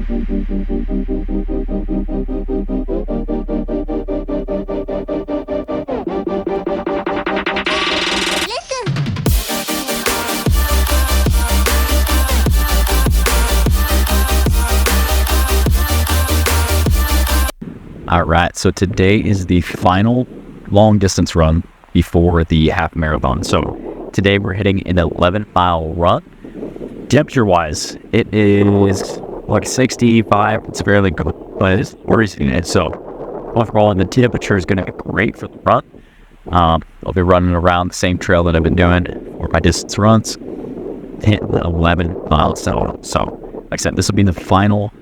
All right, so today is the final long distance run before the half marathon. So today we're hitting an 11-mile run. Temperature wise, it is like 65. It's fairly good, but it's freezing. And so overall, the temperature is going to be great for the run. I'll be running around the same trail that I've been doing for my distance runs, hitting 11 miles. So like I said, this will be the final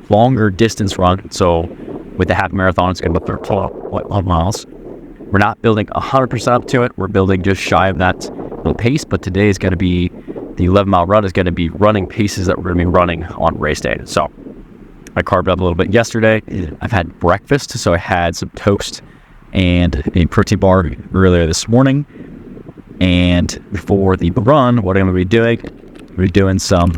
longer distance run. So with the half marathon, it's going to be 13 miles. We're not building 100% up to it. We're building just shy of that little pace, but today is going to be, the 11-mile run is going to be running paces that we're going to be running on race day. So I carved up a little bit yesterday. I've had breakfast, so I had some toast and a protein bar earlier this morning. And before the run, what I'm going to be doing, we're doing some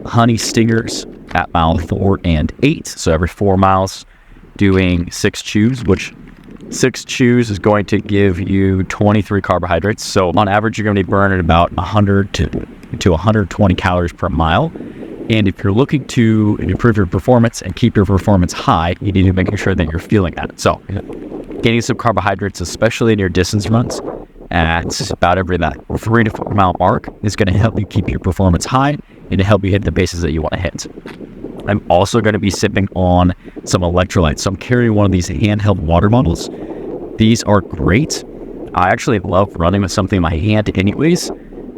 honey stingers at mile 4 and 8. So every 4 miles, doing 6 chews, which 6 chews is going to give you 23 carbohydrates. So on average, you're going to be burning about 100 to 120 calories per mile. And if you're looking to improve your performance and keep your performance high, you need to make sure that you're feeling that. So getting some carbohydrates, especially in your distance runs, at about every that 3 to 4 mile mark is going to help you keep your performance high and to help you hit the paces that you want to hit. I'm also going to be sipping on some electrolytes. So I'm carrying one of these handheld water bottles. These are great. I actually love running with something in my hand anyways,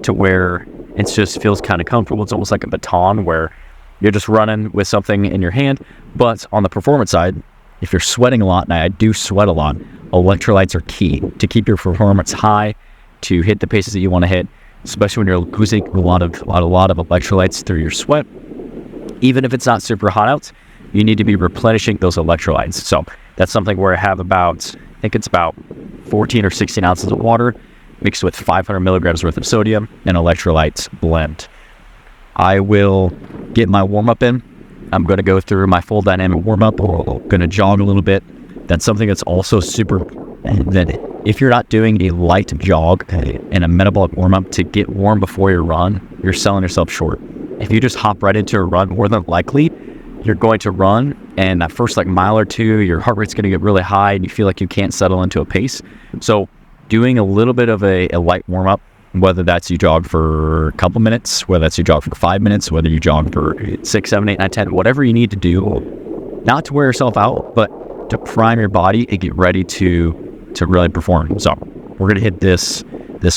to where it just feels kind of comfortable. It's almost like a baton where you're just running with something in your hand. But on the performance side, if you're sweating a lot, and I do sweat a lot, electrolytes are key to keep your performance high, to hit the paces that you want to hit, especially when you're losing a lot of electrolytes through your sweat. Even if it's not super hot out, you need to be replenishing those electrolytes. So that's something where I have about, I think it's about 14 or 16 ounces of water mixed with 500 milligrams worth of sodium and electrolytes blend. I will get my warm-up in. I'm going to go through my full dynamic warm-up. I'm going to jog a little bit. That's something that's also super, that if you're not doing a light jog and a metabolic warm-up to get warm before your run, you're selling yourself short. If you just hop right into a run, more than likely, you're going to run, and that first mile or two, your heart rate's going to get really high, and you feel like you can't settle into a pace. So doing a little bit of a light warm-up, whether that's you jog for a couple minutes, whether that's you jog for 5 minutes, whether you jog for 6, 7, 8, 9, 10, whatever you need to do, not to wear yourself out, but to prime your body and get ready to really perform. So we're going to hit this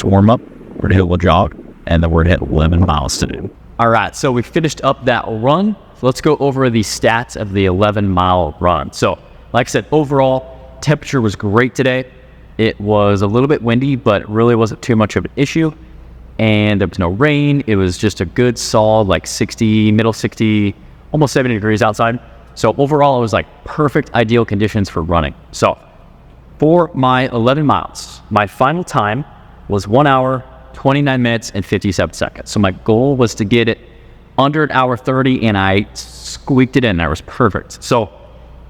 warm-up, we're going to hit a little jog, and then we're going to hit 11 miles today. All right, so we finished up that run. So let's go over the stats of the 11-mile run. So like I said, overall, temperature was great today. It was a little bit windy, but it really wasn't too much of an issue. And there was no rain. It was just a good solid, like 60, middle 60, almost 70 degrees outside. So overall, it was like perfect, ideal conditions for running. So for my 11 miles, my final time was 1 hour, 29 minutes and 57 seconds. So my goal was to get it under 1 hour 30, and I squeaked it in. That was perfect. So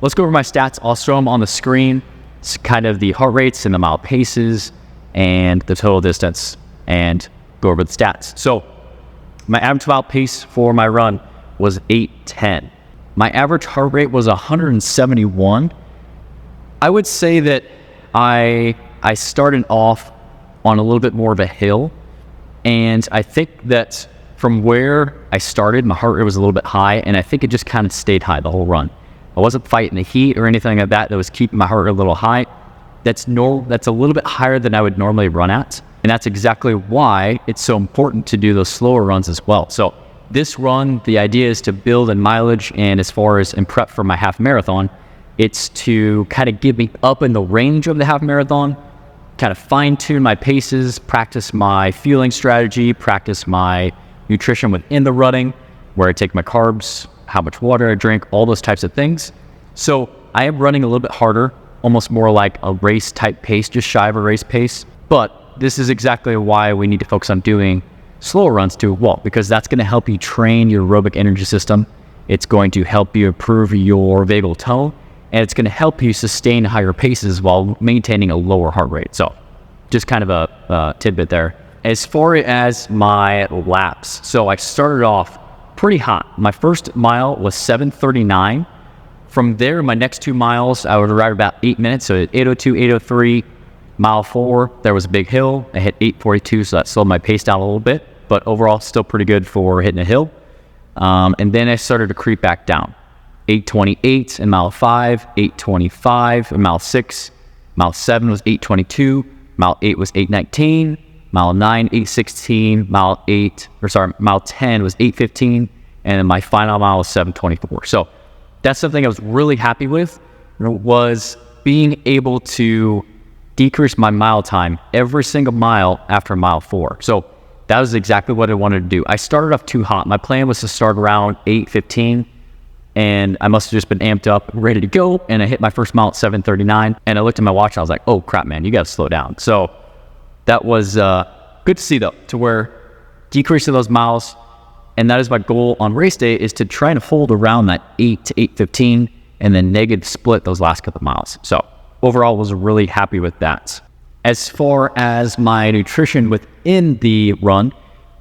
let's go over my stats. I'll show them on the screen. It's kind of the heart rates and the mile paces and the total distance, and go over the stats. So my average mile pace for my run was 8:10. My average heart rate was 171. I would say that I started off on a little bit more of a hill, and I think that from where I started, my heart rate was a little bit high, and I think it just kind of stayed high the whole run. I wasn't fighting the heat or anything like that was keeping my heart rate a little high. That's a little bit higher than I would normally run at, and that's exactly why it's so important to do those slower runs as well. So this run, the idea is to build in mileage, and as far as in prep for my half marathon, it's to kind of get me up in the range of the half marathon, kind of fine tune my paces, practice my fueling strategy, practice my nutrition within the running, where I take my carbs, how much water I drink, all those types of things. So I am running a little bit harder, almost more like a race type pace, just shy of a race pace. But this is exactly why we need to focus on doing slower runs too, well, because that's going to help you train your aerobic energy system. It's going to help you improve your vagal tone, and it's going to help you sustain higher paces while maintaining a lower heart rate. So just kind of a tidbit there. As far as my laps, so I started off pretty hot. My first mile was 7:39. From there, my next 2 miles, I would ride about 8 minutes. So at 8:02, 8:03, mile 4, there was a big hill. I hit 8:42, so that slowed my pace down a little bit. But overall, still pretty good for hitting a hill. And then I started to creep back down. 8:28 in mile 5, 8:25 in mile 6, mile 7 was 8:22, mile 8 was 8:19, mile 9, 8:16, mile 10 was 8:15, and then my final mile was 7:24. So that's something I was really happy with, was being able to decrease my mile time every single mile after mile 4. So that was exactly what I wanted to do. I started off too hot. My plan was to start around 8:15, and I must have just been amped up, ready to go. And I hit my first mile at 7:39, and I looked at my watch and I was like, oh crap, man, you got to slow down. So that was good to see, though, to where decreasing those miles, and that is my goal on race day, is to try and hold around that 8 to 8:15 and then negative split those last couple of miles. So overall, was really happy with that. As far as my nutrition within the run,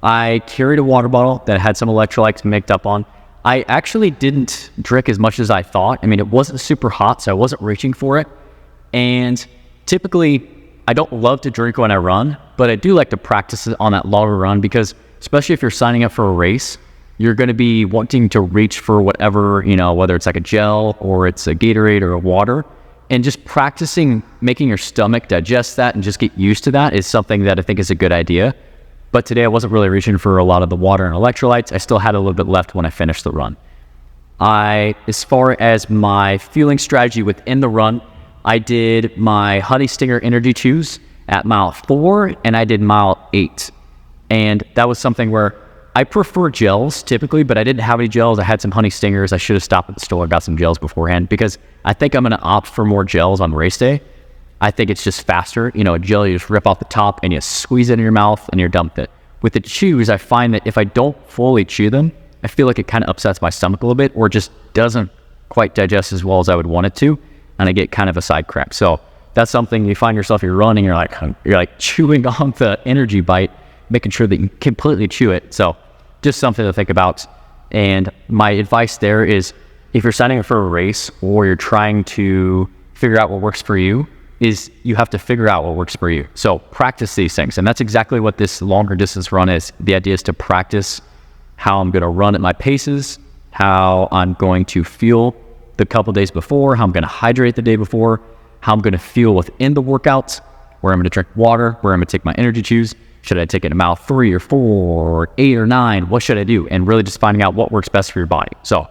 I carried a water bottle that had some electrolytes mixed up on. I actually didn't drink as much as I thought. I mean, it wasn't super hot, so I wasn't reaching for it. And typically, I don't love to drink when I run, but I do like to practice it on that longer run, because especially if you're signing up for a race, you're going to be wanting to reach for whatever, whether it's like a gel or it's a Gatorade or a water. And just practicing making your stomach digest that and just get used to that is something that I think is a good idea. But today I wasn't really reaching for a lot of the water and electrolytes. I still had a little bit left when I finished the run. As far as my fueling strategy within the run, I did my Honey Stinger Energy Chews at mile 4, and I did mile 8. And that was something where I prefer gels typically, but I didn't have any gels. I had some Honey Stingers. I should have stopped at the store and got some gels beforehand, because I think I'm going to opt for more gels on race day. I think it's just faster. A gel, you just rip off the top and you squeeze it in your mouth and you're done with it. With the chews, I find that if I don't fully chew them, I feel like it kind of upsets my stomach a little bit, or just doesn't quite digest as well as I would want it to, and I get kind of a side cramp. So that's something you find yourself, you're running, you're like chewing on the energy bite, making sure that you completely chew it. So just something to think about. And my advice there is, if you're signing up for a race or you're trying to figure out what works for you, is you have to figure out what works for you. So practice these things. And that's exactly what this longer distance run is. The idea is to practice how I'm going to run at my paces, how I'm going to feel the couple days before, how I'm going to hydrate the day before, how I'm going to feel within the workouts, where I'm going to drink water, where I'm going to take my energy chews. Should I take it at mile 3 or 4 or 8 or 9? What should I do? And really just finding out what works best for your body. So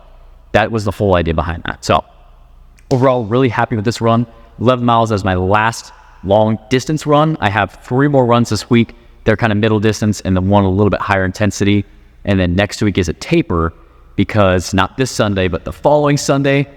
that was the whole idea behind that. So overall, really happy with this run. 11 miles as my last long distance run. I have 3 more runs this week. They're kind of middle distance, and then one a little bit higher intensity. And then next week is a taper, because not this Sunday, but the following Sunday,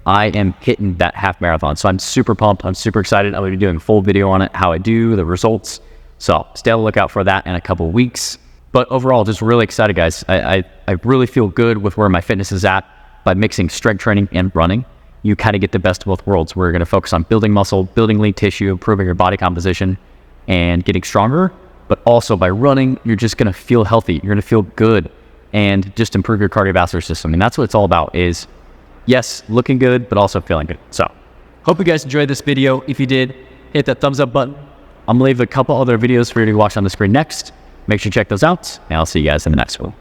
I am hitting that half marathon. So I'm super pumped. I'm super excited. I'm going to be doing a full video on it, how I do, the results. So stay on the lookout for that in a couple of weeks. But overall, just really excited, guys. I really feel good with where my fitness is at by mixing strength training and running. You kind of get the best of both worlds. We're going to focus on building muscle, building lean tissue, improving your body composition, and getting stronger. But also by running, you're just going to feel healthy. You're going to feel good and just improve your cardiovascular system. And that's what it's all about, is, yes, looking good, but also feeling good. So hope you guys enjoyed this video. If you did, hit that thumbs up button. I'm going to leave a couple other videos for you to watch on the screen next. Make sure you check those out, and I'll see you guys in the next one.